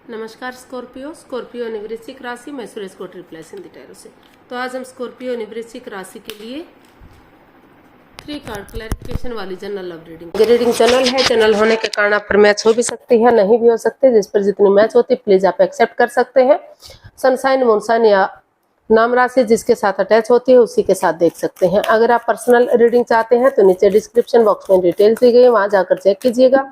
नमस्कार स्कॉर्पियो यानी वृश्चिक राशि। मैं सुरेश कोट रिप्लाई हिंदी टैरो से। तो आज हम स्कॉर्पियो यानी वृश्चिक राशि के लिए 3 कार्ड क्लैरिफिकेशन वाली जनरल लव रीडिंग चैनल है। चैनल होने के कारण आप पर मैच हो भी सकती है, नहीं भी हो सकते। जिस पर जितनी मैच होती प्लीज आप एक्सेप्ट कर सकते हैं। सनसाइन, मूनसाइन या नाम राशि जिसके साथ अटैच होती है उसी के साथ देख सकते हैं। अगर आप पर्सनल रीडिंग चाहते हैं तो नीचे डिस्क्रिप्शन बॉक्स में डिटेल्स दी गई है, वहां जाकर चेक कीजिएगा।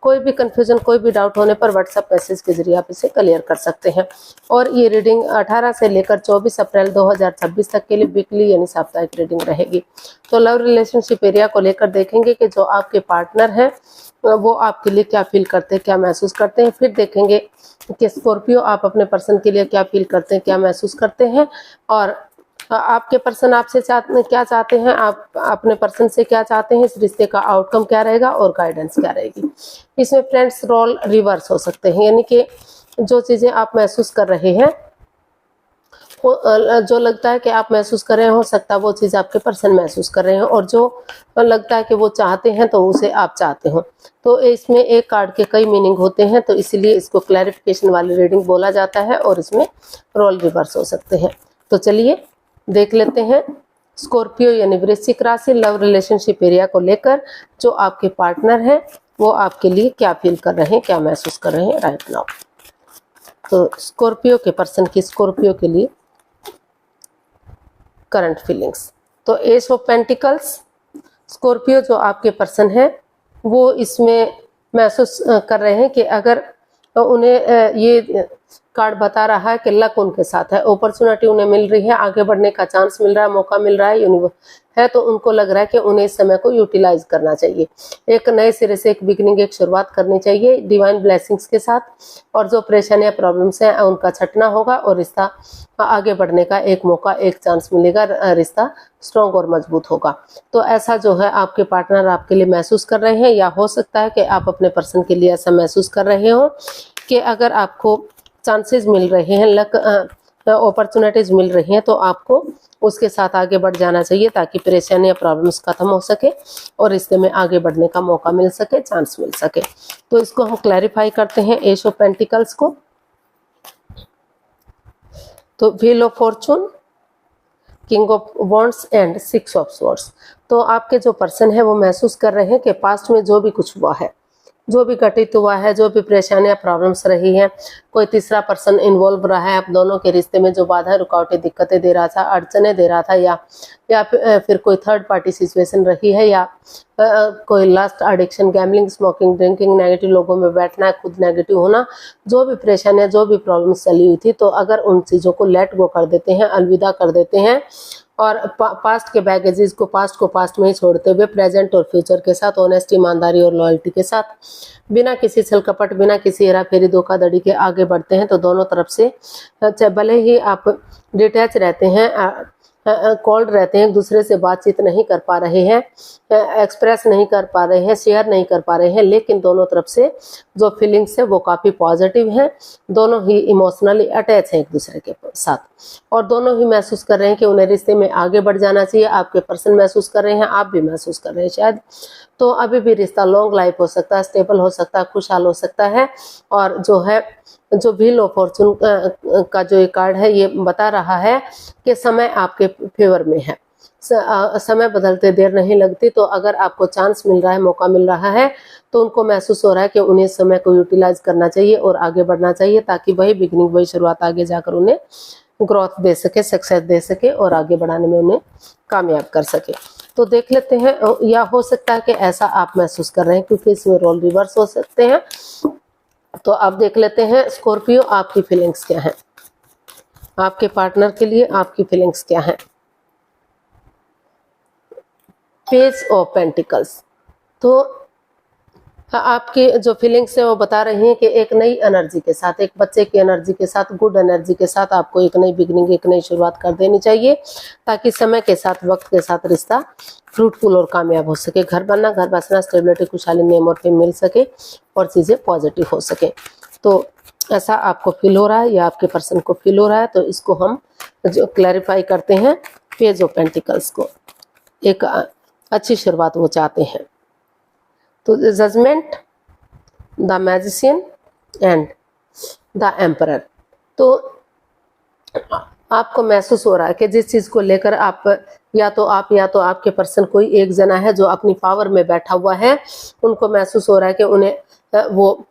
कोई भी कंफ्यूजन, कोई भी डाउट होने पर व्हाट्सएप मैसेज के जरिए आप इसे क्लियर कर सकते हैं। और ये रीडिंग 18 से लेकर 24 अप्रैल 2026 तक के लिए वीकली यानी साप्ताहिक रीडिंग रहेगी। तो लव रिलेशनशिप एरिया को लेकर देखेंगे कि जो आपके पार्टनर हैं वो आपके लिए क्या फील करते हैं, क्या महसूस करते हैं। फिर देखेंगे कि स्कॉर्पियो आप अपने पर्सन के लिए क्या फील करते हैं, क्या महसूस करते हैं, और आपके पर्सन आपसे क्या चाहते हैं, आप अपने पर्सन से क्या चाहते हैं, इस रिश्ते का आउटकम क्या रहेगा और गाइडेंस क्या रहेगी। इसमें फ्रेंड्स रोल रिवर्स हो सकते हैं, यानी कि जो चीजें आप महसूस कर रहे हैं, जो लगता है कि आप महसूस कर रहे हैं, हो सकता है वो चीज आपके पर्सन महसूस कर रहे हैं, और जो लगता है कि वो चाहते हैं तो उसे आप चाहते हो। तो इसमें एक कार्ड के कई मीनिंग होते हैं, तो इसलिए इसको क्लैरिफिकेशन वाली रीडिंग बोला जाता है, और इसमें रोल रिवर्स हो सकते हैं। तो चलिए देख लेते हैं स्कॉर्पियो यानी वृश्चिक राशि लव रिलेशनशिप एरिया को लेकर जो आपके पार्टनर हैं वो आपके लिए क्या फील कर रहे हैं, क्या महसूस कर रहे हैं राइट नाउ। तो स्कॉर्पियो के पर्सन की स्कॉर्पियो के लिए करंट फीलिंग्स। तो एस ऑफ पेंटिकल्स, स्कॉर्पियो जो आपके पर्सन है वो इसमें महसूस कर रहे हैं कि अगर उन्हें ये कार्ड बता रहा है कि लक उनके साथ है, अपॉर्चुनिटी उन्हें मिल रही है, आगे बढ़ने का चांस मिल रहा है, मौका मिल रहा है, तो उनको लग रहा है कि उन्हें इस समय को यूटिलाइज करना चाहिए। एक नए सिरे से एक बिगिनिंग, एक शुरुआत करनी चाहिए डिवाइन ब्लेसिंग्स के साथ, और जो परेशानियां प्रॉब्लम्स हैं उनका छटना होगा और रिश्ता आगे बढ़ने का एक मौका, एक चांस मिलेगा, रिश्ता स्ट्रॉन्ग और मजबूत होगा। तो ऐसा जो है आपके पार्टनर आपके लिए महसूस कर रहे हैं, या हो सकता है कि आप अपने पर्सन के लिए ऐसा महसूस कर रहे हो कि अगर आपको चांसेस मिल रहे हैं, लक अपॉर्चुनिटीज मिल रही हैं, तो आपको उसके साथ आगे बढ़ जाना चाहिए ताकि परेशानी या प्रॉब्लम्स खत्म हो सके और रिश्ते में आगे बढ़ने का मौका मिल सके, चांस मिल सके। तो इसको हम क्लैरिफाई करते हैं एस ऑफ पेंटिकल्स को। तो wheel of Fortune, king of wands and 6 of swords. तो आपके जो पर्सन है वो महसूस कर रहे हैं कि पास्ट में जो भी कुछ हुआ है, जो भी घटित हुआ है, जो भी परेशानियां प्रॉब्लम्स रही हैं, कोई तीसरा पर्सन इन्वॉल्व रहा है आप दोनों के रिश्ते में, जो बाधाएं रुकावटें दिक्कतें दे रहा था, अड़चने दे रहा था, या फिर कोई थर्ड पार्टी सिचुएशन रही है, या कोई last addiction, gambling, smoking, drinking, negative लोगों में बैठना, खुद नेगेटिव होना, जो भी परेशानियां, जो भी प्रॉब्लम्स चली हुई थी, तो अगर उन चीज़ों को लेट गो कर देते हैं, अलविदा कर देते हैं, और पास्ट के बैगेजेस को पास्ट में ही छोड़ते हुए प्रेजेंट और फ्यूचर के साथ ऑनेस्टी, ईमानदारी और लॉयल्टी के साथ, बिना किसी छल कपट, बिना किसी हेरा फेरी, धोखाधड़ी के आगे बढ़ते हैं, तो दोनों तरफ से भले ही आप डिटैच रहते हैं, कोल्ड रहते हैं, एक दूसरे से बातचीत नहीं कर पा रहे हैं, एक्सप्रेस नहीं कर पा रहे हैं, शेयर नहीं कर पा रहे हैं, लेकिन दोनों तरफ से जो फीलिंग्स है वो काफ़ी पॉजिटिव हैं। दोनों ही इमोशनली अटैच हैं एक दूसरे के साथ, और दोनों ही महसूस कर रहे हैं कि उन्हें रिश्ते में आगे बढ़ जाना चाहिए। आपके पर्सन महसूस कर रहे हैं, आप भी महसूस कर रहे हैं शायद। तो अभी भी रिश्ता लॉन्ग लाइफ हो सकता है, स्टेबल हो सकता है, खुशहाल हो सकता है। और जो व्हील ऑफ फॉर्चून का जो ये कार्ड है ये बता रहा है कि समय आपके फेवर में है, समय बदलते देर नहीं लगती। तो अगर आपको चांस मिल रहा है, मौका मिल रहा है, तो उनको महसूस हो रहा है कि उन्हें समय को यूटिलाइज करना चाहिए और आगे बढ़ना चाहिए, ताकि वही बिगिनिंग, वही शुरुआत आगे जाकर उन्हें ग्रोथ दे सके, सक्सेस दे सके और आगे बढ़ाने में उन्हें कामयाब कर सके। तो देख लेते हैं, या हो सकता है कि ऐसा आप महसूस कर रहे हैं, क्योंकि इसमें रोल रिवर्स हो सकते हैं। तो आप देख लेते हैं स्कॉर्पियो आपकी फीलिंग्स क्या है, आपके पार्टनर के लिए आपकी फीलिंग्स क्या है। पेज ऑफ पेंटिकल्स, तो आपकी जो फीलिंग्स है वो बता रही हैं कि एक नई एनर्जी के साथ, एक बच्चे की एनर्जी के साथ, गुड एनर्जी के साथ आपको एक नई बिगनिंग, एक नई शुरुआत कर देनी चाहिए, ताकि समय के साथ, वक्त के साथ रिश्ता फ्रूटफुल और कामयाब हो सके, घर बनना, घर बसना, स्टेबिलिटी, खुशहाली, नेम और फेम मिल सके और चीज़ें पॉजिटिव हो सके। तो ऐसा आपको फील हो रहा है या आपके पर्सन को फील हो रहा है, तो इसको हम जो क्लैरिफाई करते हैं पेज ऑफ पेंटिकल्स को। एक अच्छी शुरुआत वो चाहते हैं। तो judgement, the magician and the emperor. तो आपको महसूस हो रहा है कि जिस चीज़ को लेकर आप या तो आपके पर्सन कोई एक जना है जो अपनी पावर में बैठा हुआ है, उनको महसूस हो रहा है कि उन्हें वो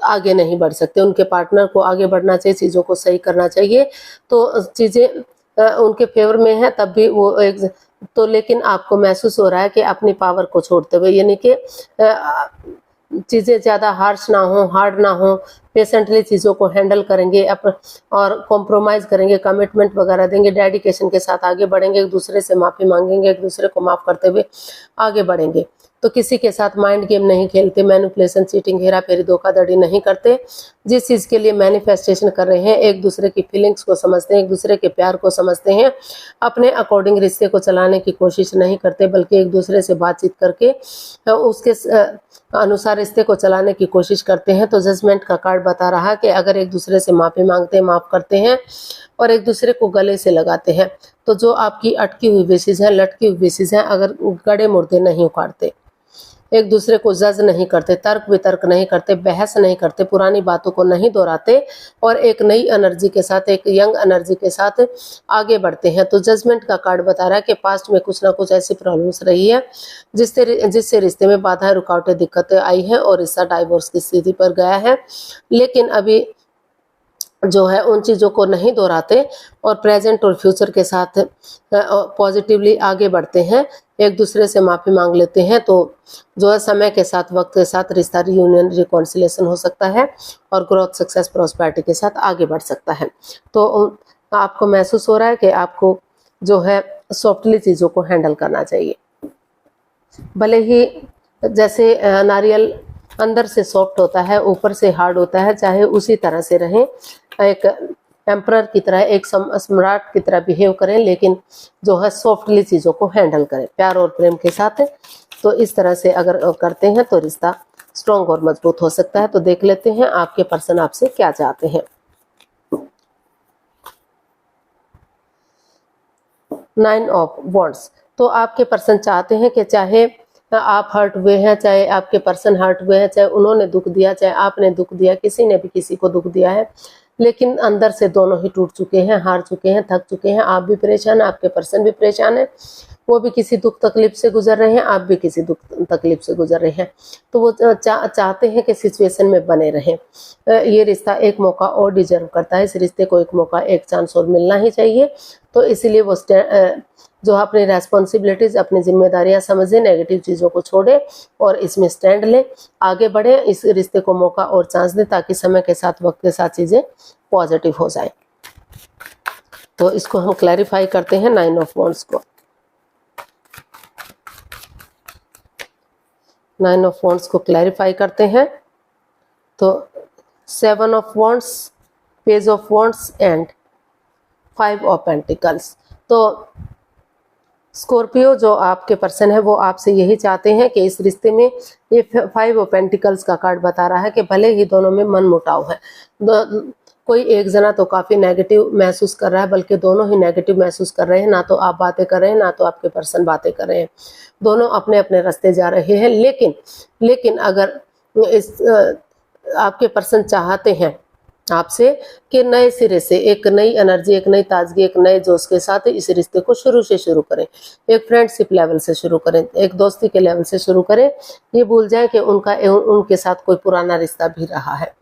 आगे नहीं बढ़ सकते, उनके पार्टनर को आगे बढ़ना चाहिए, चीज़ों को सही करना चाहिए, तो चीज़ें उनके फेवर में है तब भी वो एक तो लेकिन आपको महसूस हो रहा है कि अपनी पावर को छोड़ते हुए, यानी कि चीज़ें ज़्यादा हार्श ना हो, हार्ड ना हो, पेशेंटली चीज़ों को हैंडल करेंगे और कॉम्प्रोमाइज़ करेंगे, कमिटमेंट वगैरह देंगे, डेडिकेशन के साथ आगे बढ़ेंगे, एक दूसरे से माफ़ी मांगेंगे, एक दूसरे को माफ़ करते हुए आगे बढ़ेंगे। तो किसी के साथ माइंड गेम नहीं खेलते, मैनिपुलेशन, चीटिंग, हेरा फेरी, धोखाधड़ी नहीं करते। जिस चीज़ के लिए मैनिफेस्टेशन कर रहे हैं, एक दूसरे की फीलिंग्स को समझते हैं, एक दूसरे के प्यार को समझते हैं, अपने अकॉर्डिंग रिश्ते को चलाने की कोशिश नहीं करते, बल्कि एक दूसरे से बातचीत करके उसके अनुसार रिश्ते को चलाने की कोशिश करते हैं। तो जजमेंट का कार्ड बता रहा है कि अगर एक दूसरे से माफ़ी मांगते हैं, माफ़ करते हैं और एक दूसरे को गले से लगाते हैं, तो जो आपकी अटकी हुई विशेष हैं, लटकी हुई विशेष हैं, अगर गड़े मुर्दे नहीं उखाड़ते, एक दूसरे को जज नहीं करते, तर्क वितर्क नहीं करते, बहस नहीं करते, पुरानी बातों को नहीं दोहराते और एक नई एनर्जी के साथ, एक यंग एनर्जी के साथ आगे बढ़ते हैं। तो जजमेंट का कार्ड बता रहा है कि पास्ट में कुछ ना कुछ ऐसी प्रॉब्लम्स रही है जिससे रिश्ते में बाधाएं, रुकावटें, दिक्कतें आई हैं और रिश्ता डाइवोर्स की स्थिति पर गया है, लेकिन अभी जो है उन चीज़ों को नहीं दोहराते और प्रेजेंट और फ्यूचर के साथ पॉजिटिवली आगे बढ़ते हैं, एक दूसरे से माफ़ी मांग लेते हैं। तो जो है समय के साथ, वक्त के साथ रिश्ता रियूनियन, रिकॉन्सिलेशन हो सकता है और ग्रोथ, सक्सेस, प्रॉस्पेरिटी के साथ आगे बढ़ सकता है। तो आपको महसूस हो रहा है कि आपको जो है सॉफ्टली चीज़ों को हैंडल करना चाहिए। भले ही जैसे नारियल अंदर से सॉफ्ट होता है, ऊपर से हार्ड होता है, चाहे उसी तरह से रहें, एक एम्परर की तरह, एक सम्राट की तरह बिहेव करें, लेकिन जो है सॉफ्टली चीज़ों को हैंडल करें, प्यार और प्रेम के साथ। तो इस तरह से अगर करते हैं तो रिश्ता स्ट्रॉन्ग और मजबूत हो सकता है। तो देख लेते हैं आपके पर्सन आपसे क्या चाहते हैं। 9 ऑफ वॉन्ड्स। तो आपके पर्सन चाहते हैं कि चाहे आप हर्ट हुए हैं, चाहे आपके पर्सन हर्ट हुए हैं, चाहे उन्होंने दुख दिया, चाहे आपने दुख दिया, किसी ने भी किसी को दुख दिया है, लेकिन अंदर से दोनों ही टूट चुके हैं, हार चुके हैं, थक चुके हैं। आप भी परेशान हैं, आपके पर्सन भी परेशान है, वो भी किसी दुख तकलीफ से गुजर रहे हैं, आप भी किसी दुख तकलीफ से गुजर रहे हैं। तो वो चाहते हैं कि सिचुएशन में बने रहें। ये रिश्ता एक मौका और डिजर्व करता है, इस रिश्ते को एक मौका, एक चांस और मिलना ही चाहिए। तो इसीलिए वो जो अपनी रेस्पॉन्सिबिलिटीज, अपनी जिम्मेदारियां समझे, नेगेटिव चीज़ों को छोड़े और इसमें स्टैंड लें, आगे बढ़े, इस रिश्ते को मौका और चांस दें, ताकि समय के साथ, वक्त के साथ चीज़ें पॉजिटिव हो जाए। तो इसको हम क्लैरिफाई करते हैं 9 ऑफ वॉन्ड्स को। 9 ऑफ वॉन्ड्स को क्लैरिफाई करते हैं। तो 7 of wands, page of wands and 5 of pentacles. तो स्कॉर्पियो जो आपके पर्सन है वो आपसे यही चाहते हैं कि इस रिश्ते में, ये 5 ऑफ पेंटिकल्स का कार्ड बता रहा है कि भले ही दोनों में मन मुटाव है, कोई एक जना तो काफ़ी नेगेटिव महसूस कर रहा है, बल्कि दोनों ही नेगेटिव महसूस कर रहे हैं, ना तो आप बातें कर रहे हैं, ना तो आपके पर्सन बातें कर रहे हैं, दोनों अपने अपने रास्ते जा रहे हैं। लेकिन अगर आपके पर्सन चाहते हैं आपसे कि नए सिरे से एक नई एनर्जी, एक नई ताजगी, एक नए जोश के साथ इस रिश्ते को शुरू करें, एक फ्रेंडशिप लेवल से शुरू करें, एक दोस्ती के लेवल से शुरू करें। ये भूल जाएं कि उनके साथ कोई पुराना रिश्ता भी रहा है,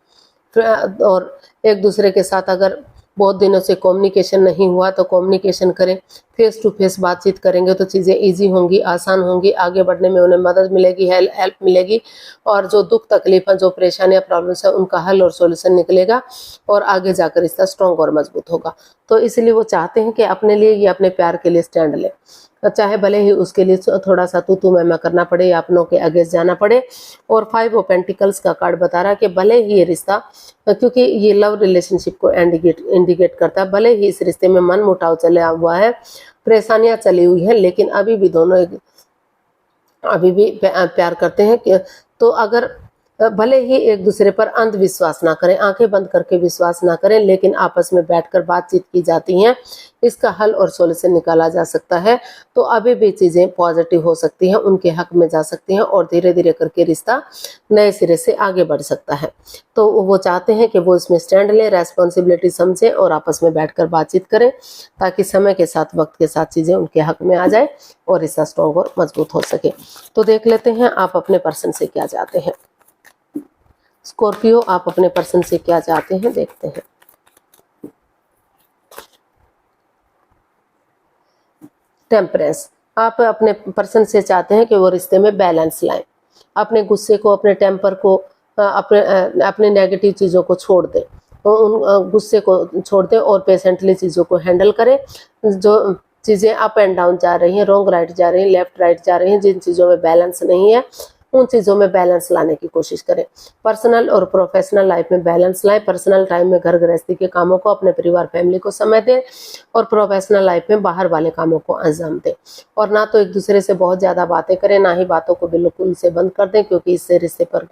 और एक दूसरे के साथ अगर बहुत दिनों से कम्युनिकेशन नहीं हुआ तो कम्युनिकेशन करें, फेस टू फेस बातचीत करेंगे तो चीज़ें इजी होंगी, आसान होंगी, आगे बढ़ने में उन्हें मदद मिलेगी, हेल्प मिलेगी, और जो दुख तकलीफ है, जो परेशानियां, प्रॉब्लम्स है, उनका हल और सॉल्यूशन निकलेगा और आगे जाकर रिश्ता स्ट्रॉन्ग और मजबूत होगा। तो इसलिए वो चाहते हैं कि अपने लिए या अपने प्यार के लिए स्टैंड लें, चाहे भले ही उसके लिए थोड़ा सा तू मैं करना पड़े या अपनों के अगेंस्ट जाना पड़े। और 5 ऑफ पेंटिकल्स का कार्ड बता रहा है कि भले ही ये रिश्ता, क्योंकि ये लव रिलेशनशिप को इंडिकेट करता है, भले ही इस रिश्ते में मन मुटाव चला हुआ है, परेशानियां चली हुई हैं, लेकिन अभी भी दोनों अभी भी प्यार करते हैं। तो अगर भले ही एक दूसरे पर अंधविश्वास ना करें, आंखें बंद करके विश्वास ना करें, लेकिन आपस में बैठकर बातचीत की जाती हैं, इसका हल और सॉल्यूशन निकाला जा सकता है। तो अभी भी चीज़ें पॉजिटिव हो सकती हैं, उनके हक में जा सकती हैं और धीरे धीरे करके रिश्ता नए सिरे से आगे बढ़ सकता है। तो वो चाहते हैं कि वो इसमें स्टैंड लें, रेस्पॉन्सिबिलिटी समझें और आपस में बैठकर बातचीत करें, ताकि समय के साथ, वक्त के साथ चीज़ें उनके हक में आ जाए और रिश्ता स्ट्रॉन्ग और मजबूत हो सके। तो देख लेते हैं आप अपने पर्सन से क्या चाहते हैं। स्कॉर्पियो, आप अपने पर्सन से क्या चाहते हैं, देखते हैं। टेम्परेंस, आप अपने पर्सन से चाहते हैं कि वो रिश्ते में बैलेंस लाएं, अपने गुस्से को, अपने टेम्पर को, अपने नेगेटिव चीज़ों को छोड़ दें, उन गुस्से को छोड़ दें और पेशेंटली चीज़ों को हैंडल करें। जो चीज़ें अप एंड डाउन जा रही हैं, रॉन्ग राइट जा रही हैं, लेफ्ट राइट जा रही हैं, जिन चीज़ों में बैलेंस नहीं है, उन चीज़ों में बैलेंस लाने की कोशिश करें। पर्सनल और प्रोफेशनल लाइफ में बैलेंस लाएं। पर्सनल टाइम में घर गृहस्थी के कामों को, अपने परिवार फैमिली को समय दें और प्रोफेशनल लाइफ में बाहर वाले कामों को अंजाम दें। और ना तो एक दूसरे से बहुत ज़्यादा बातें करें, ना ही बातों को बिल्कुल से बंद कर दें, क्योंकि इससे रिश्ते पर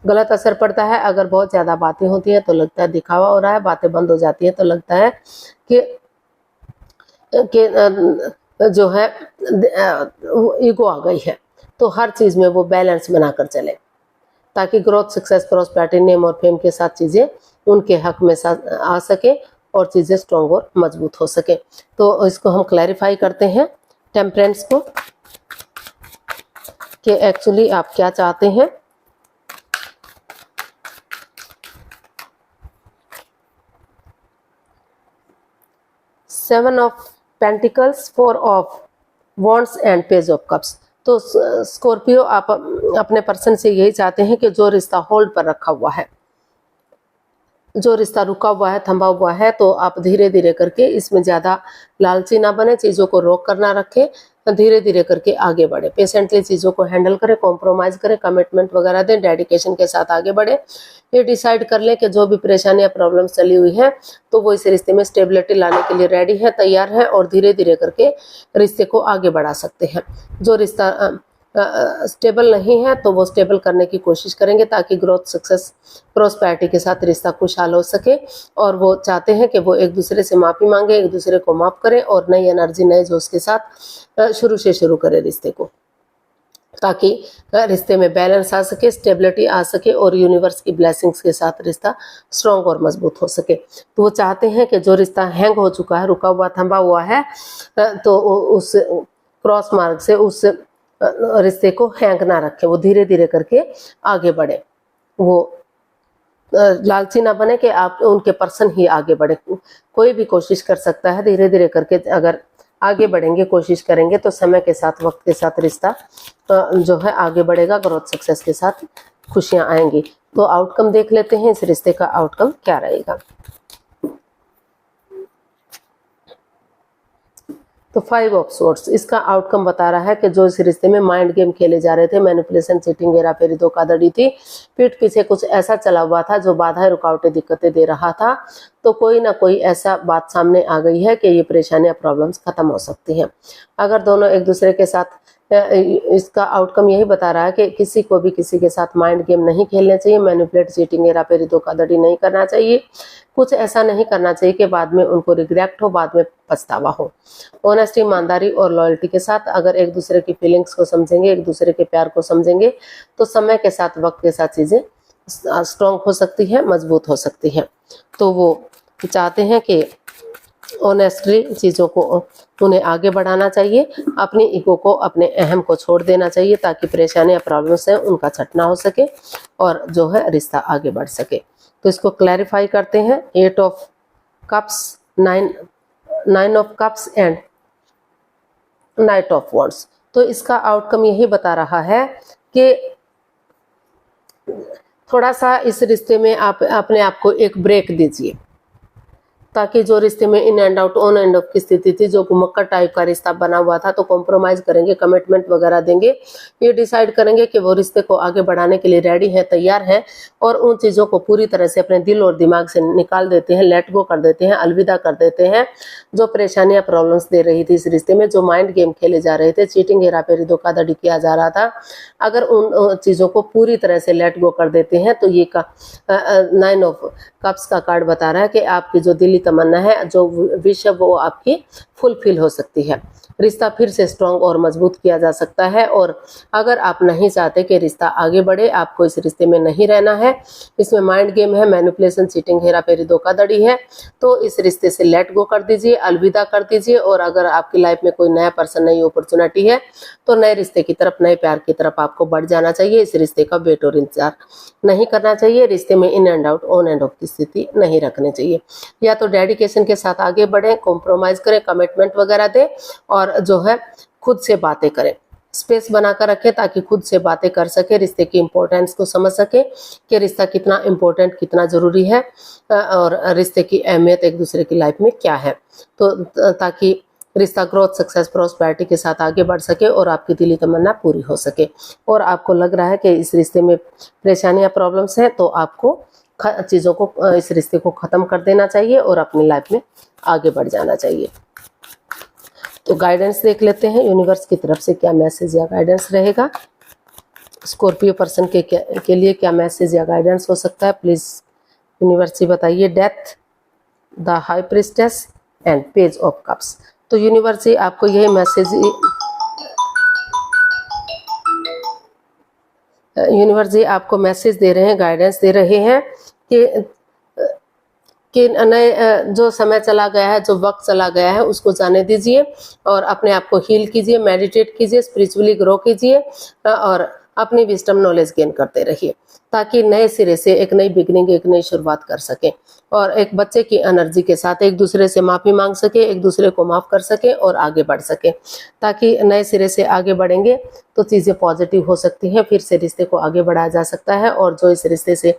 गलत असर पड़ता है। अगर बहुत ज़्यादा बातें होती हैं तो लगता है दिखावा हो रहा है, बातें बंद हो जाती है तो लगता है कि जो है ईगो आ गई है। तो हर चीज़ में वो बैलेंस बनाकर चले, ताकि ग्रोथ, सक्सेस, प्रॉस्पेरिटी, नेम और फेम के साथ चीज़ें उनके हक में आ सके और चीज़ें स्ट्रॉन्ग और मजबूत हो सके। तो इसको हम क्लैरिफाई करते हैं टेम्परेंस को, कि एक्चुअली आप क्या चाहते हैं। Seven of pentacles, four of wands and page of cups. तो स्कॉर्पियो, आप अपने पर्सन से यही चाहते हैं कि जो रिश्ता होल्ड पर रखा हुआ है, जो रिश्ता रुका हुआ है, थमा हुआ है, तो आप धीरे धीरे करके इसमें ज़्यादा लालची ना बने, चीज़ों को रोक कर ना रखें, धीरे धीरे करके आगे बढ़े, पेशेंटली चीज़ों को हैंडल करें, कॉम्प्रोमाइज़ करें, कमिटमेंट वगैरह दें, डेडिकेशन के साथ आगे बढ़े। ये डिसाइड कर लें कि जो भी परेशानियां, प्रॉब्लम्स चली हुई है, तो वो इस रिश्ते में स्टेबिलिटी लाने के लिए रेडी है, तैयार है और धीरे धीरे करके रिश्ते को आगे बढ़ा सकते हैं। जो रिश्ता स्टेबल नहीं है तो वो स्टेबल करने की कोशिश करेंगे, ताकि ग्रोथ, सक्सेस, प्रॉस्पेरिटी के साथ रिश्ता खुशहाल हो सके। और वो चाहते हैं कि वो एक दूसरे से माफ़ी मांगे, एक दूसरे को माफ़ करें और नई एनर्जी, नए जोश के साथ शुरू से शुरू करें रिश्ते को, ताकि रिश्ते में बैलेंस आ सके, स्टेबिलिटी आ सके और यूनिवर्स की ब्लेसिंग्स के साथ रिश्ता स्ट्रॉन्ग और मजबूत हो सके। तो वो चाहते हैं कि जो रिश्ता हैंग हो चुका है, रुका हुआ, थमा हुआ है, तो उस क्रॉस मार्ग से उस रिश्ते को हैंग ना रखें, वो धीरे धीरे करके आगे बढ़े। वो लालची ना बने कि आप उनके पर्सन ही आगे बढ़े। कोई भी कोशिश कर सकता है, धीरे धीरे करके अगर आगे बढ़ेंगे, कोशिश करेंगे, तो समय के साथ, वक्त के साथ रिश्ता जो है आगे बढ़ेगा, ग्रोथ, सक्सेस के साथ खुशियां आएंगी। तो आउटकम देख लेते हैं, इस रिश्ते का आउटकम क्या रहेगा। तो 5 ऑफ सोर्ट्स, इसका आउटकम बता रहा है कि जो इस रिश्ते में माइंड गेम खेले जा रहे थे, मैनिपुलेशन, चीटिंग, हेरा फेरी, धोखाधड़ी थी, पीठ पीछे कुछ ऐसा चला हुआ था जो बाधाएं, रुकावटें, दिक्कतें दे रहा था, तो कोई ना कोई ऐसा बात सामने आ गई है कि ये परेशानियां, प्रॉब्लम्स खत्म हो सकती हैं। अगर दोनों एक दूसरे के साथ, इसका आउटकम यही बता रहा है कि किसी को भी किसी के साथ माइंड गेम नहीं खेलने चाहिए, मैनिपुलेट, चीटिंग, हेरा फेरी, धोखाधड़ी नहीं करना चाहिए, कुछ ऐसा नहीं करना चाहिए कि बाद में उनको रिग्रेट हो, बाद में पछतावा हो। ऑनेस्टी, ईमानदारी और लॉयल्टी के साथ अगर एक दूसरे की फीलिंग्स को समझेंगे, एक दूसरे के प्यार को समझेंगे, तो समय के साथ, वक्त के साथ चीज़ें स्ट्रॉन्ग हो सकती है, मजबूत हो सकती है। तो वो चाहते हैं कि ऑनेस्टली चीज़ों को उन्हें आगे बढ़ाना चाहिए, अपनी ईगो को, अपने अहम को छोड़ देना चाहिए, ताकि परेशानियां, प्रॉब्लम्स हैं, उनका छटना हो सके और जो है रिश्ता आगे बढ़ सके। तो इसको क्लैरिफाई करते हैं। 8 of cups, 9 of cups and night of wands. तो इसका आउटकम यही बता रहा है कि थोड़ा सा इस रिश्ते में आप अपने आप को एक ब्रेक दीजिए, ताकि जो रिश्ते में in and out on end of की स्थिति थी, जो घुमक्कड़ टाइप का रिश्ता बना हुआ था, तो कॉम्प्रोमाइज करेंगे, कमिटमेंट वगैरह देंगे, ये डिसाइड करेंगे कि वो रिश्ते को आगे बढ़ाने के लिए रेडी है, तैयार है, और उन चीज़ों को पूरी तरह से अपने दिल और दिमाग से निकाल देते हैं, लेट गो कर देते हैं, अलविदा कर देते हैं। जो परेशानियां प्रॉब्लम्स दे रही थी इस रिश्ते में, जो माइंड गेम खेले जा रहे थे, चीटिंग, हेराफेरी, धोखाधड़ी किया जा रहा था, अगर उन चीज़ों को पूरी तरह से लेट गो कर देते हैं तो ये 9 ऑफ कप्स का कार्ड बता रहा है कि आपकी जो दिली तमन्ना है, जो विश है, वो आपकी फुलफिल हो सकती है। रिश्ता फिर से स्ट्रॉन्ग और मजबूत किया जा सकता है। और अगर आप नहीं चाहते कि रिश्ता आगे बढ़े, आपको इस रिश्ते में नहीं रहना है, इसमें माइंड गेम है, मैनिपुलेशन, चीटिंग, हेराफेरी, धोखाधड़ी है, तो इस रिश्ते से लेट गो कर दीजिए, अलविदा कर दीजिए। और अगर आपकी लाइफ में कोई नया पर्सन, नई अपॉर्चुनिटी है, तो नए रिश्ते की तरफ, नए प्यार की तरफ आपको बढ़ जाना चाहिए। इस रिश्ते का वेट और इंतजार नहीं करना चाहिए। रिश्ते में in and out, on end of की स्थिति नहीं रखनी चाहिए। या तो डेडिकेशन के साथ आगे बढ़ें, कॉम्प्रोमाइज करें, कमिटमेंट वगैरह दें, और जो है खुद से बातें करें, स्पेस बनाकर रखें ताकि खुद से बातें कर सके, रिश्ते की इंपॉर्टेंस को समझ सके कि रिश्ता कितना इंपॉर्टेंट, कितना ज़रूरी है, और रिश्ते की अहमियत एक दूसरे की लाइफ में क्या है, तो ताकि रिश्ता ग्रोथ, सक्सेस, प्रॉस्पेरिटी के साथ आगे बढ़ सके और आपकी दिली तमन्ना पूरी हो सके। और आपको लग रहा है कि इस रिश्ते में परेशानियां, प्रॉब्लम्स हैं, तो आपको चीज़ों को, इस रिश्ते को ख़त्म कर देना चाहिए और अपनी लाइफ में आगे बढ़ जाना चाहिए। तो गाइडेंस देख लेते हैं, यूनिवर्स की तरफ से क्या मैसेज या गाइडेंस रहेगा। स्कॉर्पियो पर्सन के लिए क्या मैसेज या गाइडेंस हो सकता है, प्लीज़ यूनिवर्स ही बताइए। Death, the high priestess and page of cups. तो यूनिवर्स ही आपको यही मैसेज, यूनिवर्स जी आपको मैसेज दे रहे हैं, गाइडेंस दे रहे हैं कि नए जो समय चला गया है, जो वक्त चला गया है, उसको जाने दीजिए और अपने आप को हील कीजिए, मेडिटेट कीजिए, स्पिरिचुअली ग्रो कीजिए, और अपनी विजडम नॉलेज गेन करते रहिए ताकि नए सिरे से एक नई बिगनिंग, एक नई शुरुआत कर सकें, और एक बच्चे की एनर्जी के साथ एक दूसरे से माफ़ी मांग सके, एक दूसरे को माफ़ कर सके और आगे बढ़ सके, ताकि नए सिरे से आगे बढ़ेंगे तो चीज़ें पॉजिटिव हो सकती हैं, फिर से रिश्ते को आगे बढ़ाया जा सकता है। और जो इस रिश्ते से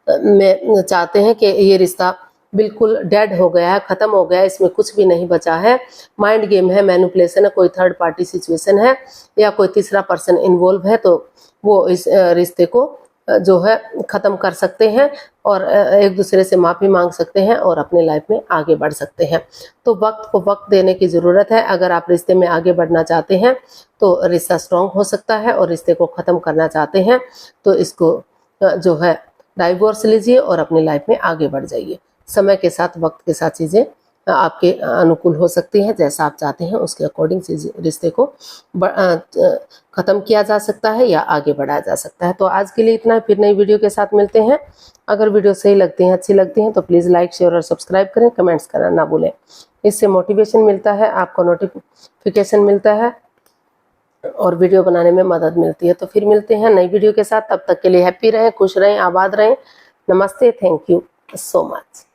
में चाहते हैं कि ये रिश्ता बिल्कुल डेड हो गया है, ख़त्म हो गया है, इसमें कुछ भी नहीं बचा है, माइंड गेम है, मैनिपुलेशन है, कोई थर्ड पार्टी सिचुएशन है या कोई तीसरा पर्सन इन्वॉल्व है, तो वो इस रिश्ते को जो है ख़त्म कर सकते हैं और एक दूसरे से माफ़ी मांग सकते हैं और अपनी लाइफ में आगे बढ़ सकते हैं। तो वक्त को वक्त देने की ज़रूरत है। अगर आप रिश्ते में आगे बढ़ना चाहते हैं तो रिश्ता स्ट्रॉन्ग हो सकता है, और रिश्ते को ख़त्म करना चाहते हैं तो इसको जो है डाइवोर्स लीजिए और अपनी लाइफ में आगे बढ़ जाइए। समय के साथ, वक्त के साथ चीज़ें आपके अनुकूल हो सकती हैं, जैसा आप चाहते हैं उसके अकॉर्डिंग रिश्ते को ख़त्म किया जा सकता है या आगे बढ़ाया जा सकता है। तो आज के लिए इतना है, फिर नई वीडियो के साथ मिलते हैं। अगर वीडियो सही लगती हैं, अच्छी लगती हैं तो प्लीज़ लाइक, शेयर और सब्सक्राइब करें, कमेंट्स करना ना भूलें। इससे मोटिवेशन मिलता है, आपको नोटिफिकेशन मिलता है और वीडियो बनाने में मदद मिलती है। तो फिर मिलते हैं नई वीडियो के साथ, तब तक के लिए हैप्पी रहें, खुश रहें, आबाद रहें। नमस्ते, थैंक यू सो मच।